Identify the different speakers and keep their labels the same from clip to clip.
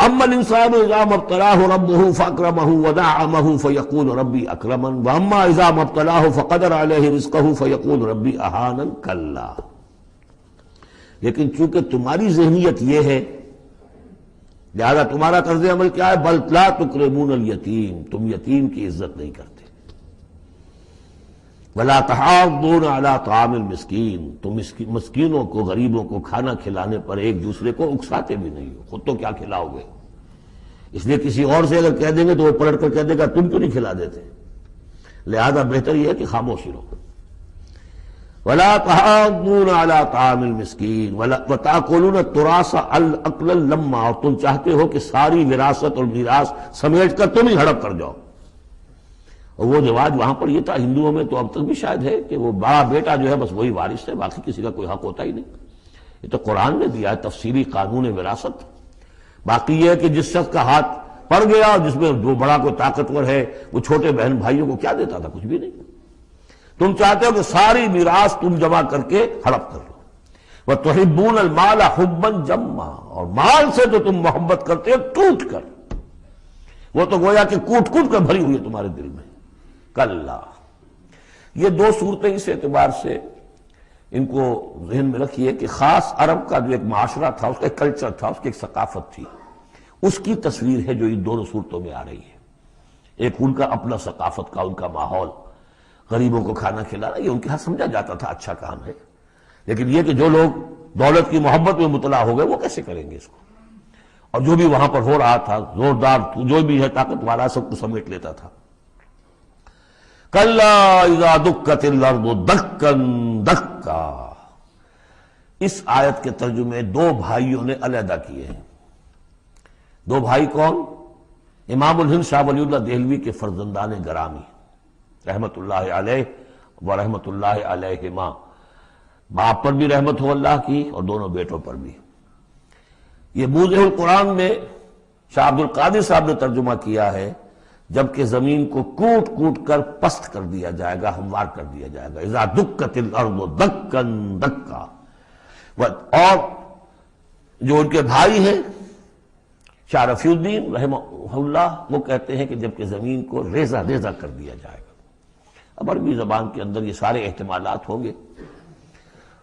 Speaker 1: فَأَمَّا الْإِنسَانُ إِذَا مَا ابْتَلَاهُ رَبُّهُ فَأَكْرَمَهُ وَنَعَّمَهُ فَيَقُولُ رَبِّي أَكْرَمَنِ وَأَمَّا إِذَا مَا ابْتَلَاهُ فَقَدَرَ عَلَيْهِ رِزْقَهُ فَيَقُولُ رَبِّي أَهَانَنِ كَلَّا۔ لیکن چونکہ تمہاری ذہنیت یہ ہے، لہذا تمہارا طرز عمل کیا ہے؟ بل لا تکرمون الیتیم، تم یتیم کی عزت نہیں کرتے، ولا تحاضون علی طعام المسکین، تم مسکینوں کو، غریبوں کو کھانا کھلانے پر ایک دوسرے کو اکساتے بھی نہیں ہو، خود تو کیا کھلاؤ گے؟ اس لیے کسی اور سے اگر کہہ دیں گے تو وہ پلٹ کر کہہ دے گا تم کیوں نہیں کھلا دیتے، لہذا بہتر یہ ہے کہ خاموش رہو۔ ولا تحاضون علی طعام المسکین وتأکلون التراث اکلا لما، اور تم چاہتے ہو کہ ساری وراثت اور میراث سمیٹ کر تم ہی ہڑپ کر جاؤ۔ اور وہ رواج وہاں پر یہ تھا، ہندوؤں میں تو اب تک بھی شاید ہے، کہ وہ بڑا بیٹا جو ہے بس وہی وارث ہے، باقی کسی کا کوئی حق ہوتا ہی نہیں۔ یہ تو قرآن نے دیا ہے تفصیلی قانون وراثت۔ باقی یہ ہے کہ جس شخص کا ہاتھ پڑ گیا اور جس میں جو بڑا کوئی طاقتور ہے وہ چھوٹے بہن بھائیوں کو کیا دیتا تھا؟ کچھ بھی نہیں۔ تم چاہتے ہو کہ ساری میراث تم جمع کر کے ہڑپ کر لو۔ وَتُحِبُّونَ الْمَالَ حُبًّا جَمًّا، اور مال سے تو تم محبت کرتے ہو ٹوٹ کر، وہ تو گویا کہ کوٹ کوٹ کر بھری ہوئی ہے تمہارے دل میں۔ کلا، یہ دو صورتیں اس اعتبار سے ان کو ذہن میں رکھیے کہ خاص عرب کا جو ایک معاشرہ تھا، اس کا ایک کلچر تھا، اس کی ایک ثقافت تھی، اس کی تصویر ہے جو ان دونوں صورتوں میں آ رہی ہے۔ ایک ان کا اپنا ثقافت کا، ان کا ماحول، غریبوں کو کھانا کھلانا، یہ ان کے ہاں سمجھا جاتا تھا اچھا کام ہے، لیکن یہ کہ جو لوگ دولت کی محبت میں مبتلا ہو گئے وہ کیسے کریں گے اس کو؟ اور جو بھی وہاں پر ہو رہا تھا، زوردار جو بھی ہے طاقت والا، سب کو سمیٹ لیتا تھا۔ کلا اذا دکت الارض دکا دکا، اس آیت کے ترجمے دو بھائیوں نے علیحدہ کیے ہیں۔ دو بھائی کون؟ امام الہند شاہ ولی اللہ دہلوی کے فرزندان گرامی رحمت اللہ علیہ و رحمت اللہ علیہما، باپ پر بھی رحمت ہو اللہ کی اور دونوں بیٹوں پر بھی۔ یہ موضع القرآن میں شاہ عبد القادر صاحب نے ترجمہ کیا ہے، جبکہ زمین کو کوٹ کوٹ کر پست کر دیا جائے گا، ہموار کر دیا جائے گا، اذا دکت الارض دکا دکا۔ اور جو ان کے بھائی ہیں شاہ رفیع الدین رحمہ اللہ، وہ کہتے ہیں کہ جبکہ زمین کو ریزہ ریزہ کر دیا جائے گا۔ اب عربی زبان کے اندر یہ سارے احتمالات ہوں گے،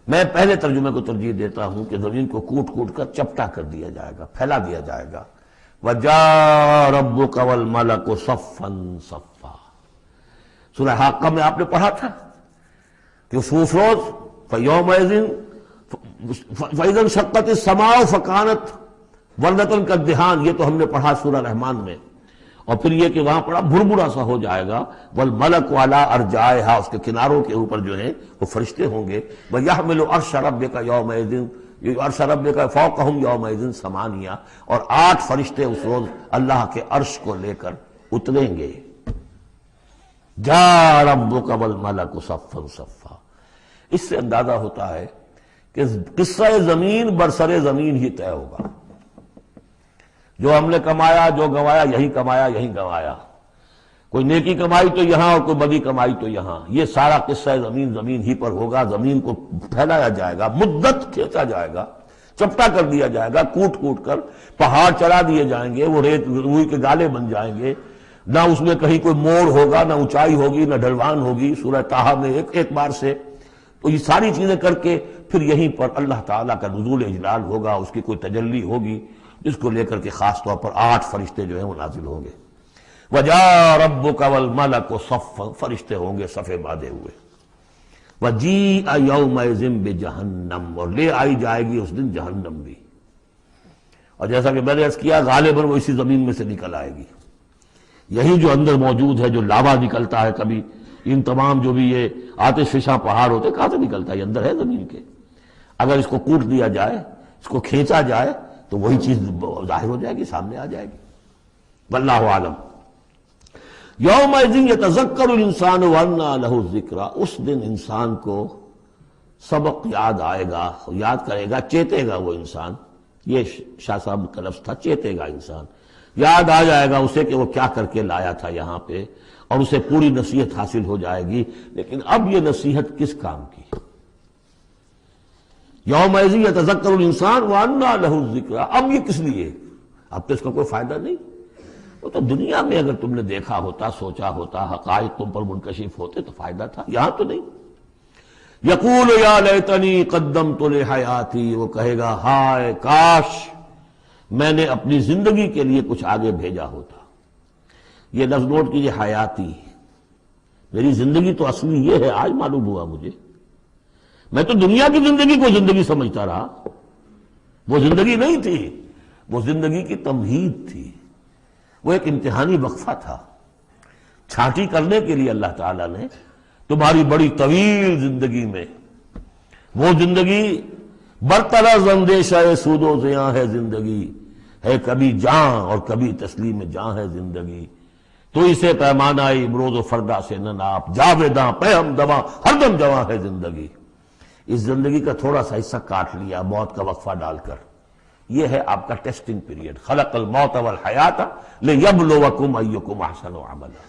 Speaker 1: میں پہلے ترجمے کو ترجیح دیتا ہوں کہ زمین کو کوٹ کوٹ کر چپٹا کر دیا جائے گا، پھیلا دیا جائے گا۔ وَجَاءَ رَبُّكَ وَالْمَلَكُ صَفًّا صَفًّا، سورہ حاقہ میں آپ نے پڑھا تھا کہ اس روز فَيَوْمَئِذٍ فَإِذَا انشَقَّتِ السَّمَاءُ فَكَانَتْ وَرْدَةً كَالدِّهَانِ، یہ تو ہم نے پڑھا سورہ رحمان میں، اور پھر یہ کہ وہاں پڑھا بھربھرا سا ہو جائے گا، وَالْمَلَكُ عَلَىٰ أَرْجَائِهَا، اس کے کناروں کے اوپر جو ہیں وہ فرشتے ہوں گے، وَيَحْمِلُ عَرْشَ رَبِّكَ يَوْمَئِذٍ عرش ربک فوقہم یومئذ ثمانیہ، اور 8 فرشتے اس روز اللہ کے عرش کو لے کر اتریں گے۔ جاء ربک والملک صفا صفا، اس سے اندازہ ہوتا ہے کہ قصہ زمین برسر زمین ہی طے ہوگا، جو ہم نے کمایا، جو گنوایا، یہی کمایا یہی گنوایا، کوئی نیکی کمائی تو یہاں اور کوئی بدی کمائی تو یہاں، یہ سارا قصہ زمین زمین ہی پر ہوگا۔ زمین کو پھیلایا جائے گا، مدت کھینچا جائے گا، چپٹا کر دیا جائے گا، کوٹ کوٹ کر پہاڑ چلا دیے جائیں گے، وہ ریت روئی کے گالے بن جائیں گے، نہ اس میں کہیں کوئی موڑ ہوگا، نہ اونچائی ہوگی، نہ ڈھلوان ہوگی۔ سورہ طٰہٰ میں ایک بار سے تو یہ ساری چیزیں کر کے پھر یہیں پر اللہ تعالیٰ کا نزول اجلال ہوگا، اس کی کوئی تجلی ہوگی جس کو لے کر کے خاص طور پر 8 فرشتے جو ہیں وہ نازل ہوں گے۔ وَجَاءَ رَبُّكَ وَالْمَلَكُ صَفًّا، فرشتے ہوں گے صفے باندھے ہوئے۔ وَجِيءَ يَوْمَئِذٍ بِجَهَنَّمَ، اور لے آئی جائے گی اس دن جہنم بھی، اور جیسا کہ میں نے عرض کیا غالباً وہ اسی زمین میں سے نکل آئے گی، یہی جو اندر موجود ہے، جو لاوا نکلتا ہے کبھی، ان تمام جو بھی یہ آتش فشاں پہاڑ ہوتے کہاں سے نکلتا ہے؟ یہ اندر ہے زمین کے، اگر اس کو کوٹ دیا جائے، اس کو کھینچا جائے تو وہی چیز ظاہر ہو جائے گی، سامنے آ جائے گی۔ واللہ عالم۔ یومئذ یتذکر الانسان وانیٰ لہ الذکریٰ، اس دن انسان کو سبق یاد آئے گا، یاد کرے گا، چیتے گا وہ انسان، یہ شاہ صاحب کا لفظ تھا، چیتے گا انسان، یاد آ جائے گا اسے کہ وہ کیا کر کے لایا تھا یہاں پہ، اور اسے پوری نصیحت حاصل ہو جائے گی۔ لیکن اب یہ نصیحت کس کام کی؟ یومئذ یتذکر الانسان وانیٰ لہ الذکریٰ، اب یہ کس لیے؟ اب تو اس کا کوئی فائدہ نہیں. وہ تو دنیا میں اگر تم نے دیکھا ہوتا، سوچا ہوتا، حقائق تم پر منکشف ہوتے تو فائدہ تھا، یہاں تو نہیں. یقول یا لیتنی قدمت لحیاتی، وہ کہے گا ہائے کاش میں نے اپنی زندگی کے لیے کچھ آگے بھیجا ہوتا. یہ لفظ نوٹ کیجیے، حیاتی. میری زندگی تو اصلی یہ ہے، آج معلوم ہوا مجھے. میں تو دنیا کی زندگی کو زندگی سمجھتا رہا، وہ زندگی نہیں تھی، وہ زندگی کی تمہید تھی، وہ ایک امتحانی وقفہ تھا. چھانٹی کرنے کے لیے اللہ تعالیٰ نے تمہاری بڑی طویل زندگی میں، وہ زندگی برطرز اندیشہ سود و زیاں ہے زندگی، ہے کبھی جاں اور کبھی تسلیم جاں ہے زندگی. تو اسے پیمانہ امروز و فردا سے نہ ناپ، جاویداں پہ ہم دواں ہر دم جواں ہے زندگی. اس زندگی کا تھوڑا سا حصہ کاٹ لیا موت کا وقفہ ڈال کر. یہ ہے آپ کا ٹیسٹنگ پیریڈ. خلق الموت والحیات لیبلوکم ایکم احسن عملا.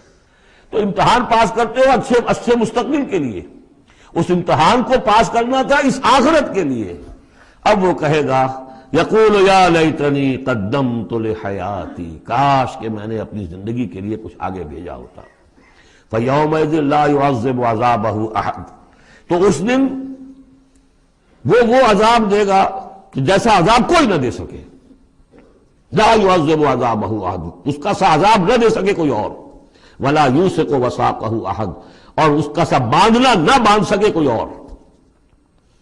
Speaker 1: تو امتحان پاس کرتے ہو اچھے مستقبل کے لیے، اس امتحان کو پاس کرنا تھا اس آخرت کے لیے. اب وہ کہے گا یقول یا لیتنی قدمت لحیاتی، کاش کہ میں نے اپنی زندگی کے لیے کچھ آگے بھیجا ہوتا. فیومئذ لا یعذب عذابہ احد، تو اس دن وہ عذاب دے گا کہ جیسا عذاب کوئی نہ دے سکے. لا یعذب عذابہ احد، اس کا سا عذاب نہ دے سکے کوئی اور. ولا یوثق وثاقہ احد، اور اس کا سا باندھنا نہ باندھ سکے کوئی اور.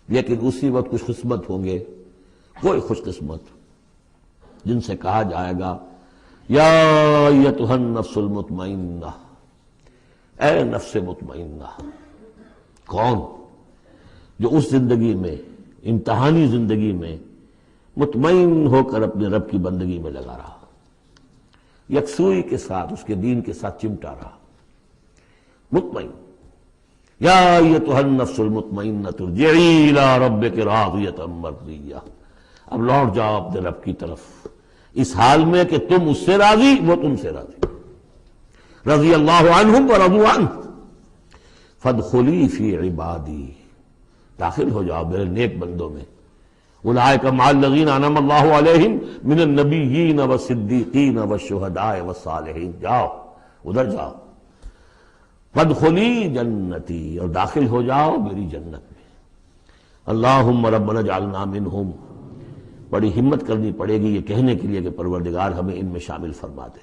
Speaker 1: لیکن اسی وقت کچھ قسمت ہوں گے، کوئی خوش قسمت، جن سے کہا جائے گا یا ایتھا النفس المطمئنہ، اے نفس مطمئنہ. کون؟ جو اس زندگی میں، امتحانی زندگی میں مطمئن ہو کر اپنے رب کی بندگی میں لگا رہا، یکسوئی کے ساتھ اس کے دین کے ساتھ چمٹا رہا. مطمئن، یا ایتھا النفس المطمئنہ ارجعی الی ربک راضیۃ مرضیہ. اب لوٹ جاؤ اپنے رب کی طرف اس حال میں کہ تم اس سے راضی، وہ تم سے راضی. رضی اللہ عنہم ورضوا عنہ فادخلی فی عبادی، داخل ہو جاؤ میرے نیک بندوں میں. اولئک مع الذین انعم اللہ علیہم من النبیین والصدیقین والشہداء والصالحین. جاؤ ادھر جاؤ. فادخلی جنتی، اور داخل ہو جاؤ میری جنت میں. اللہم ربنا اجعلنا منہم. بڑی ہمت کرنی پڑے گی یہ کہنے کے لیے کہ پروردگار ہمیں ان میں شامل فرما دے.